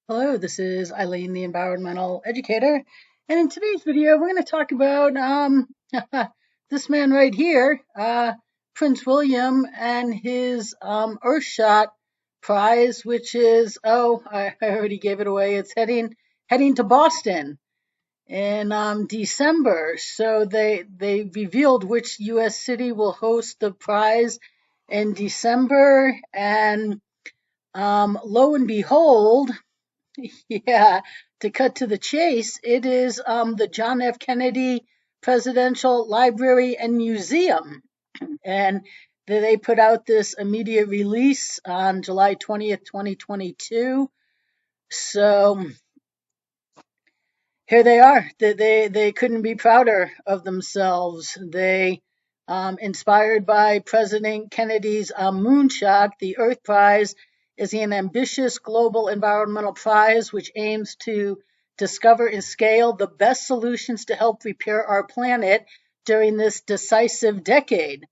Hello, this is Eileen, the environmental educator, and in today's video, we're going to talk about this man right here, Prince William, and his Earthshot Prize, which is I already gave it away. It's heading to Boston in December. So they revealed which U.S. city will host the prize in December, and lo and behold. Yeah, to cut to the chase, it is the John F. Kennedy Presidential Library and Museum. And they put out this immediate release on July 20th, 2022. So here they are. They couldn't be prouder of themselves. They, inspired by President Kennedy's moonshot, the Earth Prize is an ambitious global environmental prize which aims to discover and scale the best solutions to help repair our planet during this decisive decade.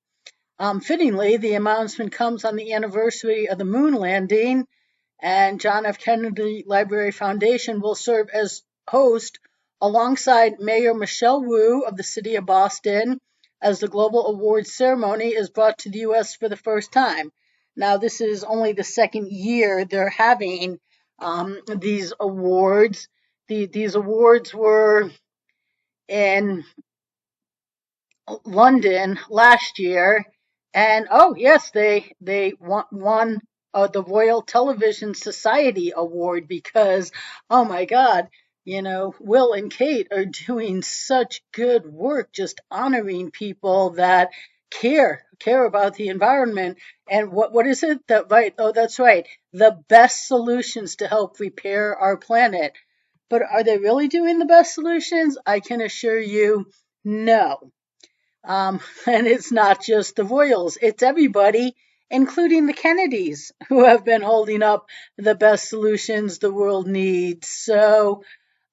Fittingly, the announcement comes on the anniversary of the moon landing, and John F. Kennedy Library Foundation will serve as host alongside Mayor Michelle Wu of the city of Boston as the global awards ceremony is brought to the U.S. for the first time. Now, this is only the second year they're having these awards. These awards were in London last year, and oh yes, they won the Royal Television Society Award because, oh my God, Will and Kate are doing such good work, just honoring people that care about the environment. And what is it that right? Oh, that's right, the best solutions to help repair our planet. But are they really doing the best solutions? I can assure you, no. And it's not just the royals, it's everybody, including the Kennedys, who have been holding up the best solutions the world needs. So,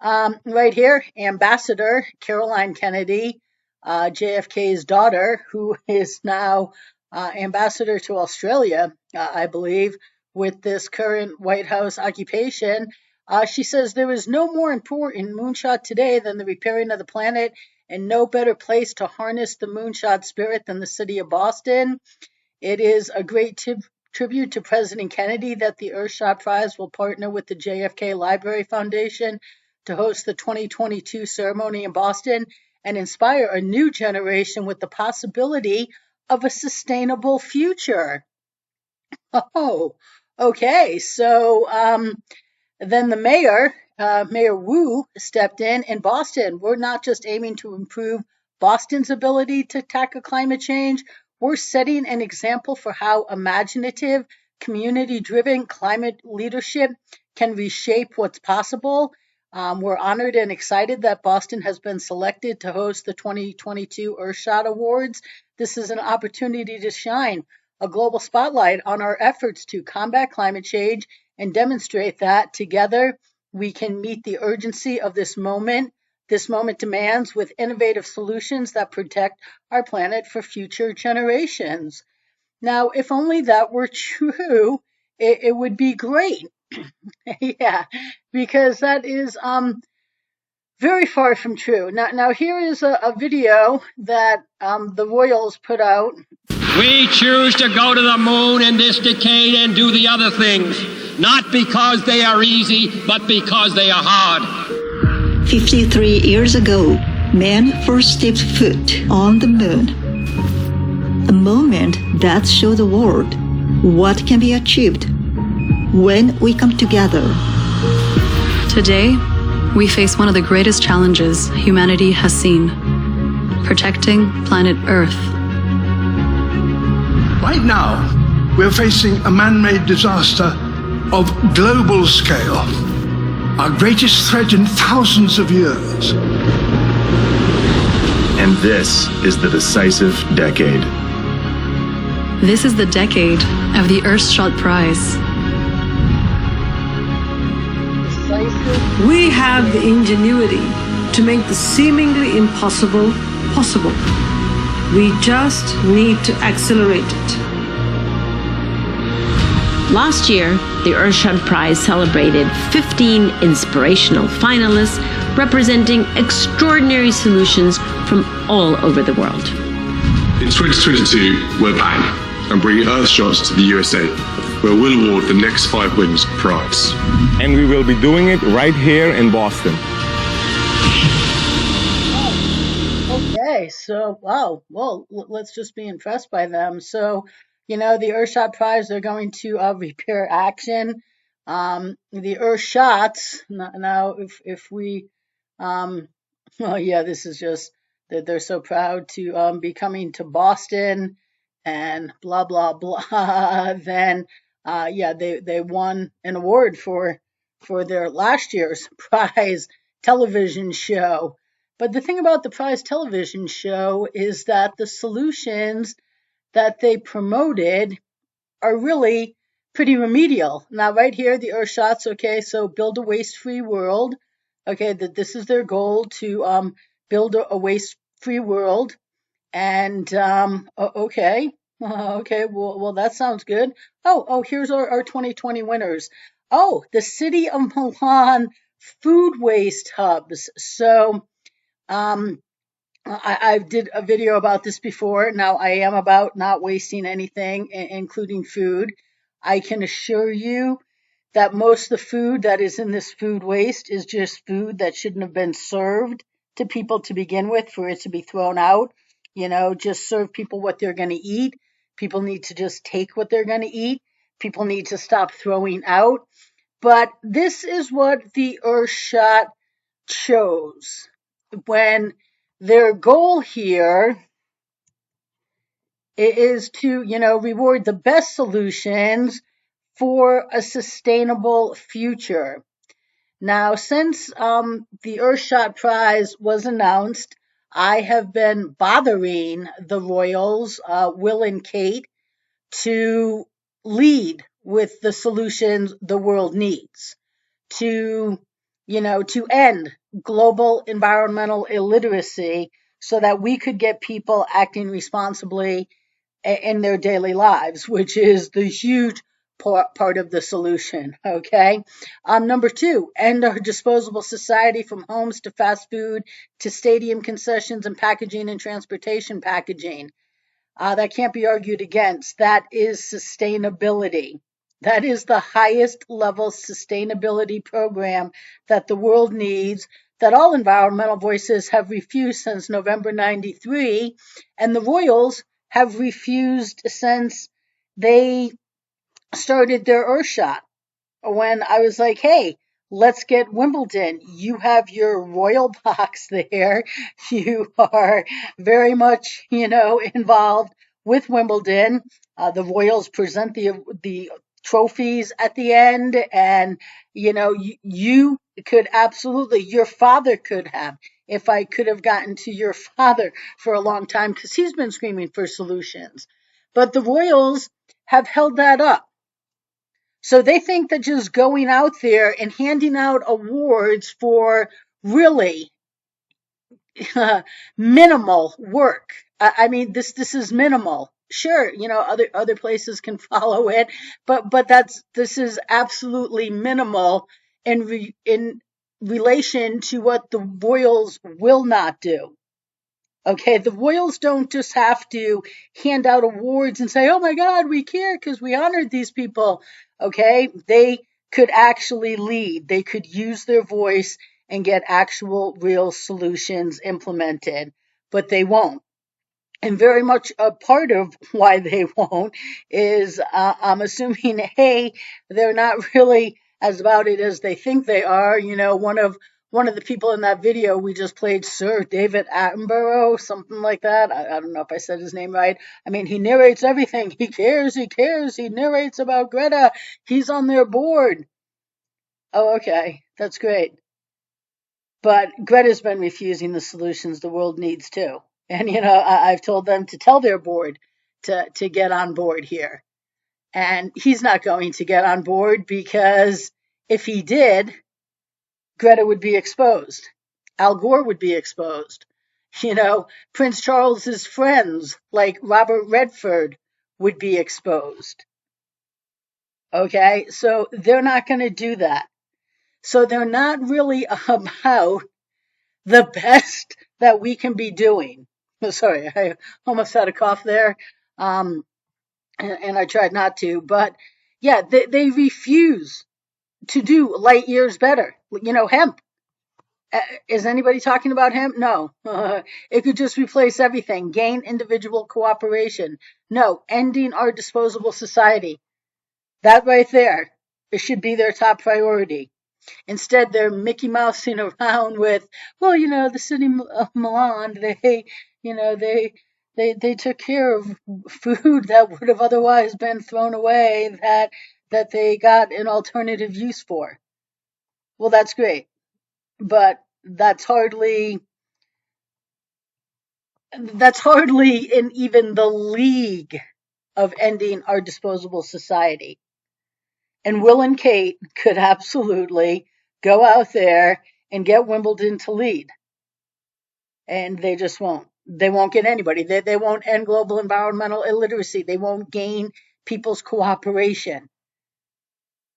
right here, Ambassador Caroline Kennedy, JFK's daughter, who is now ambassador to Australia, I believe, with this current White House occupation. She says there is no more important moonshot today than the repairing of the planet, and no better place to harness the moonshot spirit than the city of Boston. It is a great tribute to President Kennedy that the Earthshot Prize will partner with the JFK Library Foundation to host the 2022 ceremony in Boston and inspire a new generation with the possibility of a sustainable future. Oh, okay. So then the mayor, Mayor Wu, stepped in Boston. We're not just aiming to improve Boston's ability to tackle climate change. We're setting an example for how imaginative, community-driven climate leadership can reshape what's possible. We're honored and excited that Boston has been selected to host the 2022 Earthshot Awards. This is an opportunity to shine a global spotlight on our efforts to combat climate change and demonstrate that together we can meet the urgency of this moment. This moment demands with innovative solutions that protect our planet for future generations. Now, if only that were true, it would be great. Yeah, because that is very far from true. Now here is a video that the Royals put out. We choose to go to the moon in this decade and do the other things, not because they are easy, but because they are hard. 53 years ago, man first stepped foot on the moon. A moment that showed the world what can be achieved when we come together. Today, we face one of the greatest challenges humanity has seen: protecting planet Earth. Right now, we're facing a man-made disaster of global scale, our greatest threat in thousands of years. And this is the decisive decade. This is the decade of the Earthshot Prize. We have the ingenuity to make the seemingly impossible possible. We just need to accelerate it. Last year, the Earthshot Prize celebrated 15 inspirational finalists representing extraordinary solutions from all over the world. In 2022, we're back and bringing Earthshots to the USA, where we'll award the next 5 winners a prize. And we will be doing it right here in Boston. Okay, so wow, well, let's just be impressed by them. So, the Earthshot Prize, they're going to repair action. The Earthshots, now if we, well, yeah, this is just that they're so proud to be coming to Boston and blah blah blah. Then, yeah, they won an award for their last year's prize television show. But the thing about the prize television show is that the solutions that they promoted are really pretty remedial. Now, right here, the Earthshots, okay, so build a waste-free world. Okay, that this is their goal to build a waste-free world. And okay, okay, well, that sounds good. Oh, here's our 2020 winners. Oh, the City of Milan food waste hubs. So, I did a video about this before. Now, I am about not wasting anything, including food. I can assure you that most of the food that is in this food waste is just food that shouldn't have been served to people to begin with for it to be thrown out. Just serve people what they're going to eat. People need to just take what they're going to eat. People need to stop throwing out. But this is what the Earthshot chose when their goal here is to, reward the best solutions for a sustainable future. Now, since the Earthshot Prize was announced, I have been bothering the Royals, Will and Kate, to lead with the solutions the world needs to end global environmental illiteracy so that we could get people acting responsibly in their daily lives, which is the huge part of the solution. Okay. Number 2, end our disposable society from homes to fast food to stadium concessions and packaging and transportation packaging. That can't be argued against. That is sustainability. That is the highest level sustainability program that the world needs, that all environmental voices have refused since November 93, and the Royals have refused since they started their Earthshot. When I was like, hey, let's get Wimbledon. You have your royal box there. You are very much, involved with Wimbledon. The Royals present the trophies at the end, and you could absolutely, your father could have, if I could have gotten to your father for a long time, because he's been screaming for solutions. But the Royals have held that up. So they think that just going out there and handing out awards for really minimal work. I mean, this is minimal. Sure, other places can follow it, but this is absolutely minimal in relation to what the Royals will not do. Okay, the Royals don't just have to hand out awards and say, oh my God, we care because we honored these people. Okay, they could actually lead. They could use their voice and get actual real solutions implemented, but they won't. And very much a part of why they won't is, I'm assuming, hey, they're not really as about it as they think they are. One of the people in that video we just played, Sir David Attenborough, something like that. I don't know if I said his name right. I mean, he narrates everything. He cares. He narrates about Greta. He's on their board. Oh, okay. That's great. But Greta's been refusing the solutions the world needs too. And, I've told them to tell their board to get on board here. And he's not going to get on board because if he did, Greta would be exposed. Al Gore would be exposed. Prince Charles's friends like Robert Redford would be exposed. Okay, so they're not going to do that. So they're not really about the best that we can be doing. Sorry, I almost had a cough there. Um, and I tried not to, but yeah, they refuse to do light years better. Hemp. Is anybody talking about hemp? No. It could just replace everything. Gain individual cooperation. No. Ending our disposable society. That right there. It should be their top priority. Instead, they're Mickey Mousing around with, well, the city of Milan, they took care of food that would have otherwise been thrown away that they got an alternative use for. Well, that's great, but that's hardly in even the league of ending our disposable society. And Will and Kate could absolutely go out there and get Wimbledon to lead. And they just won't. They won't get anybody. They won't end global environmental illiteracy. They won't gain people's cooperation.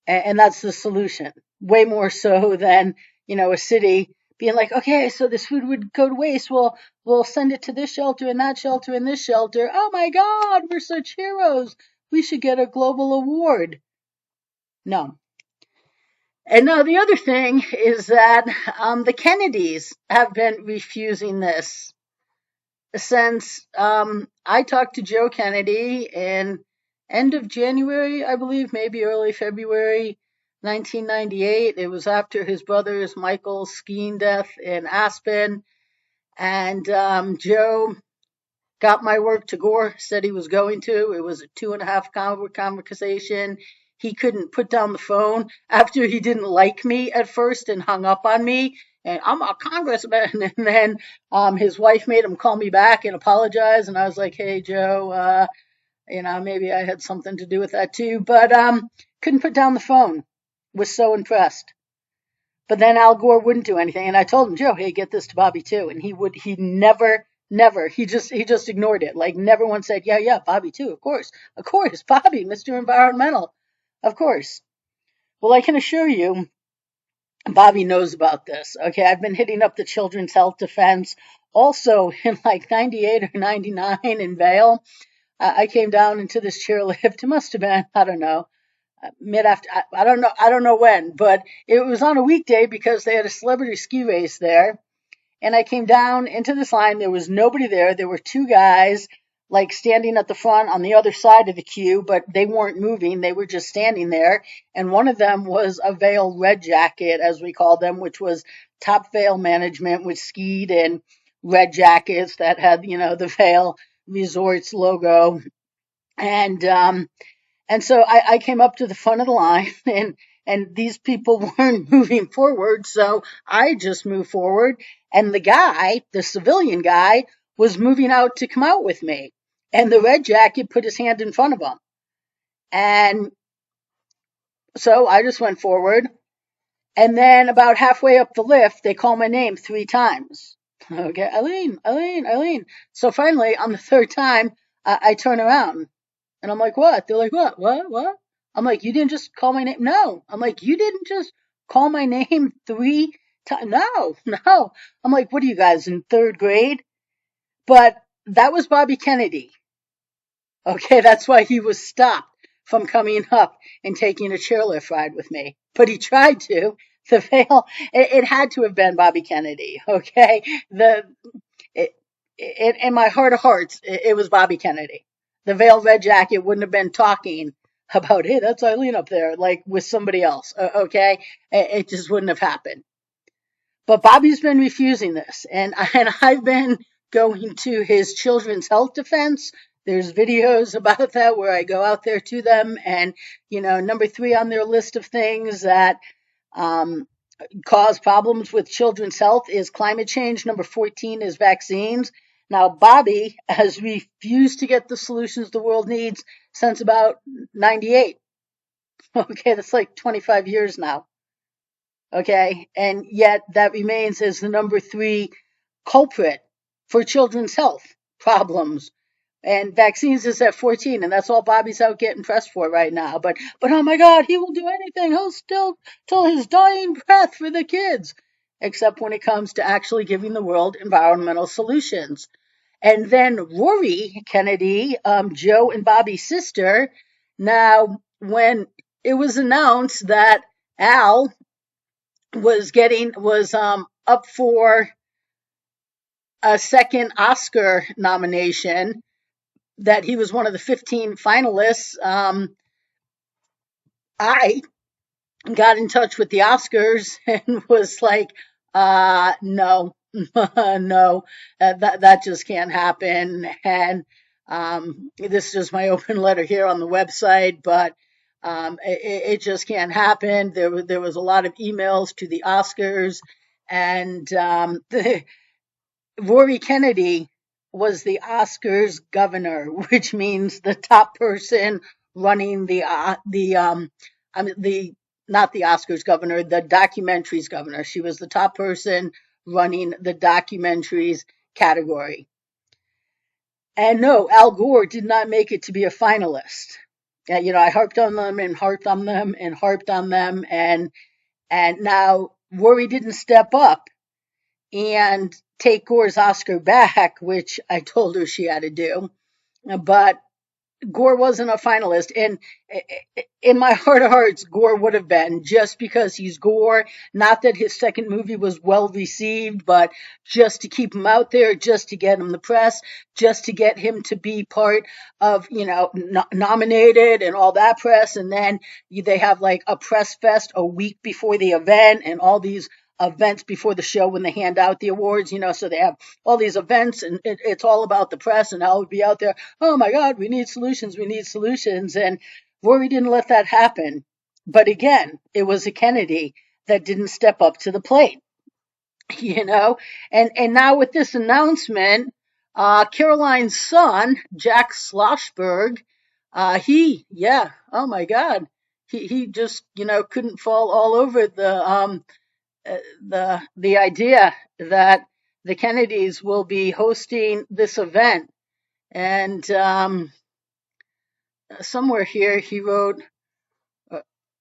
And that's the solution. Way more so than, a city being like, okay, so this food would go to waste. We'll send it to this shelter and that shelter and this shelter. Oh my God, we're such heroes. We should get a global award. No. And no, the other thing is that the Kennedys have been refusing this since I talked to Joe Kennedy in end of January, I believe, maybe early February 1998. It was after his brother's Michael skiing death in Aspen. And Joe got my work to Gore, said he was going to. It was a 2.5 hour conversation. He couldn't put down the phone after he didn't like me at first and hung up on me. And I'm a congressman. And then his wife made him call me back and apologize. And I was like, hey, Joe, maybe I had something to do with that too. But couldn't put down the phone. Was so impressed. But then Al Gore wouldn't do anything. And I told him, Joe, hey, get this to Bobby too. And he never, he just ignored it. Like never once said, yeah, Bobby too, of course, Bobby, Mr. Environmental, of course. Well, I can assure you, Bobby knows about this. Okay, I've been hitting up the Children's Health Defense. Also in like 98 or 99 in Vail, I came down into this chairlift. It must have been, I don't know, mid after, I don't know when, but it was on a weekday because they had a celebrity ski race there. And I came down into this line. There was nobody there. There were two guys like standing at the front on the other side of the queue, but they weren't moving. They were just standing there. And one of them was a Vail Red Jacket, as we called them, which was top Vail management, which skied in red jackets that had, the Vail Resorts logo. And so I came up to the front of the line and these people weren't moving forward. So I just moved forward and the civilian guy was moving out to come out with me. And the red jacket put his hand in front of him. And so I just went forward. And then about halfway up the lift, they call my name 3 times. Okay, Eileen. So finally on the 3rd time, I turn around. And I'm like, what? They're like, what? I'm like, you didn't just call my name? No. I'm like, you didn't just call my name 3 times? No. I'm like, what are you guys in 3rd grade? But that was Bobby Kennedy. Okay, that's why he was stopped from coming up and taking a chairlift ride with me. But he tried to. It had to have been Bobby Kennedy. Okay, in my heart of hearts, it was Bobby Kennedy. The Vail Red Jacket wouldn't have been talking about, hey, that's Eileen up there, like with somebody else. Okay, it just wouldn't have happened. But Bobby's been refusing this, and I've been going to his Children's Health Defense. There's videos about that where I go out there to them, and number 3 on their list of things that cause problems with children's health is climate change. Number 14 is vaccines. Now, Bobby has refused to get the solutions the world needs since about 98. Okay, that's like 25 years now. Okay, and yet that remains as the number 3 culprit for children's health problems And vaccines is at 14, and that's all Bobby's out getting pressed for right now. But oh my God, he will do anything. He'll still till his dying breath for the kids, except when it comes to actually giving the world environmental solutions. And then Rory Kennedy, Joe and Bobby's sister. Now, when it was announced that Al was up for a second Oscar nomination, that he was one of the 15 finalists, I got in touch with the Oscars and was like, no, no, that just can't happen. And this is just my open letter here on the website, but it just can't happen. There was a lot of emails to the Oscars, and Rory Kennedy was the Oscars governor, which means the top person running the not the Oscars governor, the documentaries governor. She was the top person running the documentaries category. And no, Al Gore did not make it to be a finalist. I harped on them and harped on them and harped on them, and now Rory didn't step up and take Gore's Oscar back, which I told her she had to do. But Gore wasn't a finalist. And in my heart of hearts, Gore would have been, just because he's Gore. Not that his second movie was well received, but just to keep him out there, just to get him the press, just to get him to be part of, nominated and all that press. And then they have like a press fest a week before the event, and all these events before the show when they hand out the awards, so they have all these events, and it's all about the press, and Al would be out there, oh my God, we need solutions. And Rory didn't let that happen. But again, it was a Kennedy that didn't step up to the plate, and now with this announcement, Caroline's son, Jack Schlossberg, oh my God, he just, couldn't fall all over the idea that the Kennedys will be hosting this event. And somewhere here he wrote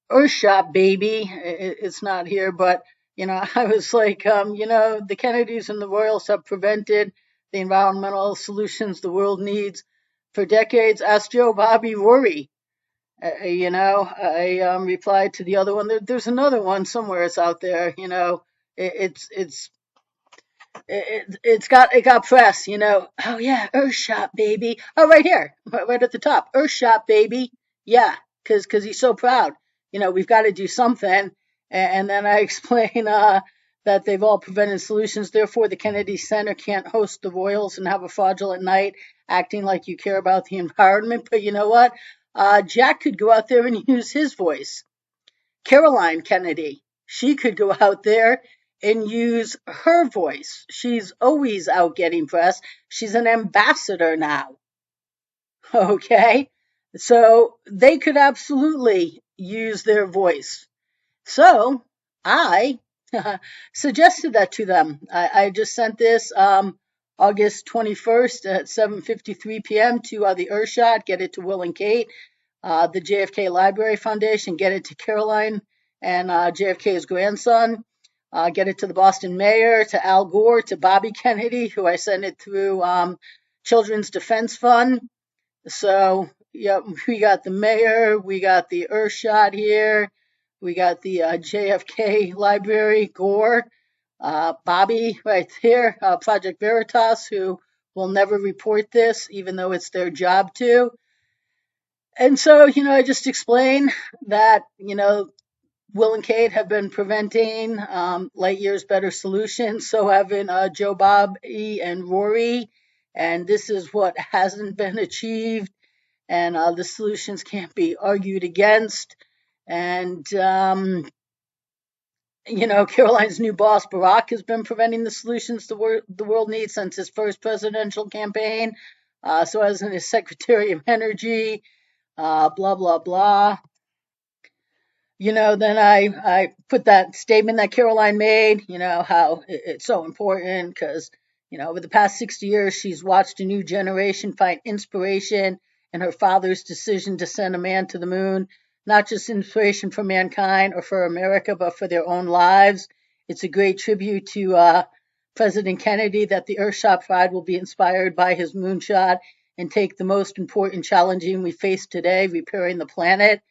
Earthshot baby. It's not here, but I was like, the Kennedys and the Royals have prevented the environmental solutions the world needs for decades. Ask Joe, Bobby, Rory. I replied to the other one. There's another one somewhere. It's out there. It got press. Oh yeah, Earthshot baby. Oh, right here, right at the top, Earthshot baby. Yeah, because he's so proud. We've got to do something. And then I explain that they've all prevented solutions. Therefore, the Kennedy Center can't host the Royals and have a fraudulent night, acting like you care about the environment. But you know what? Jack could go out there and use his voice. Caroline Kennedy, she could go out there and use her voice. She's always out getting press. She's an ambassador now. Okay? So they could absolutely use their voice. So I suggested that to them. I just sent this August 21st at 7:53 p.m. to the Earthshot. Get it to Will and Kate. The JFK Library Foundation. Get it to Caroline and JFK's grandson. Get it to the Boston mayor, to Al Gore, to Bobby Kennedy, who I sent it through Children's Defense Fund. So, we got the mayor, we got the Earthshot here, we got the JFK Library, Gore, Bobby right there, Project Veritas, who will never report this, even though it's their job to. And so, I just explained that, Will and Kate have been preventing light years better solutions. So haven't Joe, Bobby, and Rory. And this is what hasn't been achieved. And the solutions can't be argued against. And, Caroline's new boss, Barack, has been preventing the solutions the world needs since his first presidential campaign. So as his Secretary of Energy, blah, blah, blah. Then I put that statement that Caroline made, how it's so important because, Over the past 60 years, she's watched a new generation find inspiration in her father's decision to send a man to the moon, not just inspiration for mankind or for America, but for their own lives. It's a great tribute to President Kennedy that the Earthshot Prize will be inspired by his moonshot and take the most important challenging we face today, repairing the planet.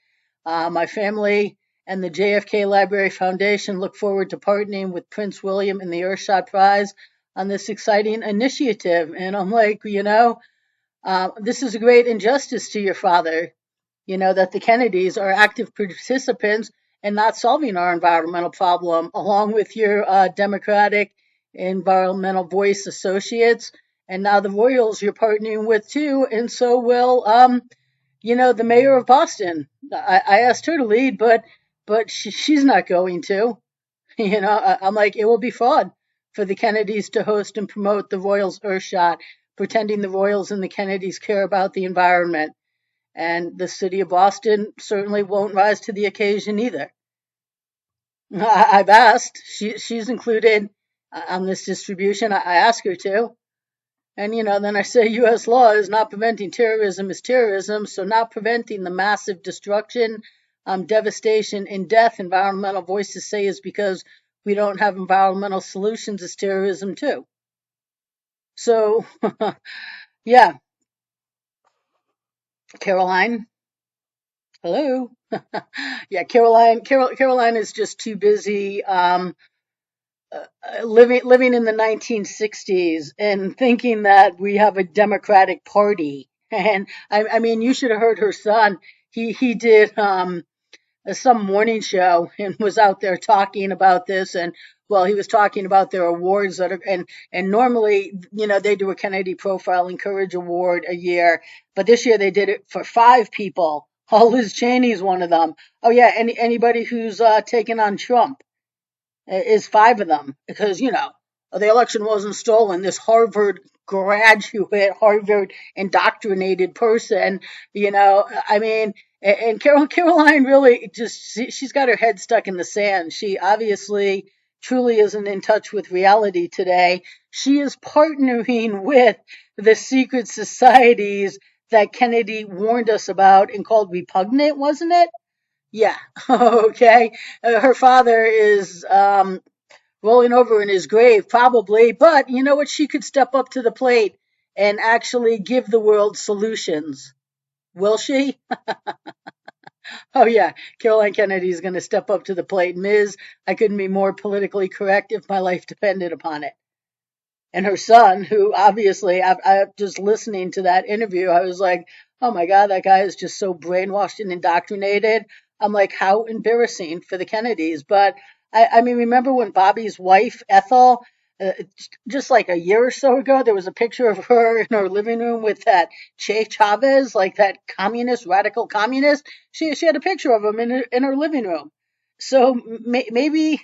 My family and the JFK Library Foundation look forward to partnering with Prince William and the Earthshot Prize on this exciting initiative. And I'm like, this is a great injustice to your father, that the Kennedys are active participants in not solving our environmental problem, along with your Democratic Environmental Voice associates. And now the Royals you're partnering with too. And so will, the mayor of Boston. I asked her to lead, but she's not going to. I'm like, it will be fun for the Kennedys to host and promote the Royals Earthshot, pretending the Royals and the Kennedys care about the environment. And the city of Boston certainly won't rise to the occasion either. I've asked. She's included on this distribution. I asked her to. And, then I say U.S. law is not preventing terrorism is terrorism, so not preventing the massive destruction, devastation, and death environmental voices say is because we don't have environmental solutions is terrorism too. So, yeah. Caroline? Hello? Yeah, Caroline is just too busy living in the 1960s and thinking that we have a Democratic Party. And I mean, you should have heard her son. He did some morning show and was out there talking about this. And well, he was talking about their awards that are and normally, they do a Kennedy Profile and Courage Award a year, but this year they did it for 5 people. Oh, Liz Cheney's one of them. Oh yeah, anybody who's taken on Trump is 5 of them because, the election wasn't stolen. This Harvard graduate, Harvard indoctrinated person, I mean, and Caroline really she's got her head stuck in the sand. She obviously truly isn't in touch with reality today. She is partnering with the secret societies that Kennedy warned us about and called repugnant, wasn't it? Yeah. Okay. Her father is rolling over in his grave, probably. But you know what? She could step up to the plate and actually give the world solutions. Will she? Oh, yeah. Caroline Kennedy is going to step up to the plate. Ms., I couldn't be more politically correct if my life depended upon it. And her son, who obviously, I just listening to that interview, I was like, oh my God, that guy is just so brainwashed and indoctrinated. I'm like, how embarrassing for the Kennedys. But I mean, remember when Bobby's wife, Ethel, just like a year or so ago, there was a picture of her in her living room with that Che Chavez, like that communist, radical communist. She had a picture of him in her living room. So maybe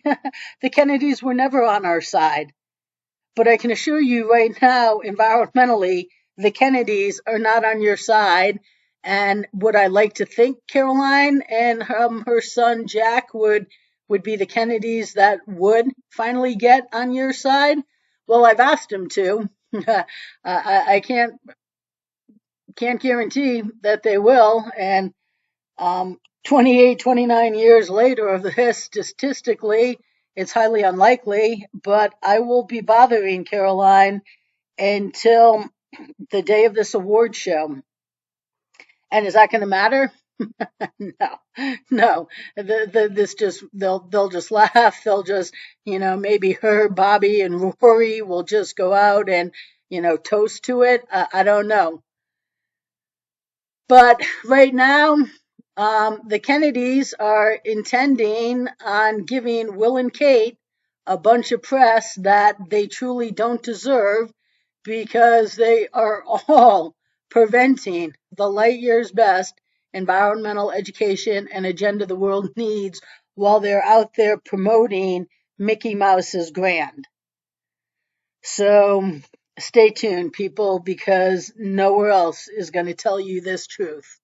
the Kennedys were never on our side. But I can assure you right now, environmentally, the Kennedys are not on your side. And would I like to think Caroline and her son Jack would be the Kennedys that would finally get on your side? Well, I've asked them to. I can't guarantee that they will. And 28, 29 years later of this, statistically, it's highly unlikely, but I will be bothering Caroline until the day of this award show. And is that going to matter? No. They'll just laugh. They'll just, maybe her, Bobby, and Rory will just go out and, toast to it. I don't know. But right now, the Kennedys are intending on giving Will and Kate a bunch of press that they truly don't deserve because they are all preventing the light years best environmental education and agenda the world needs while they're out there promoting Mickey Mouse's grand. So stay tuned, people, because nowhere else is going to tell you this truth.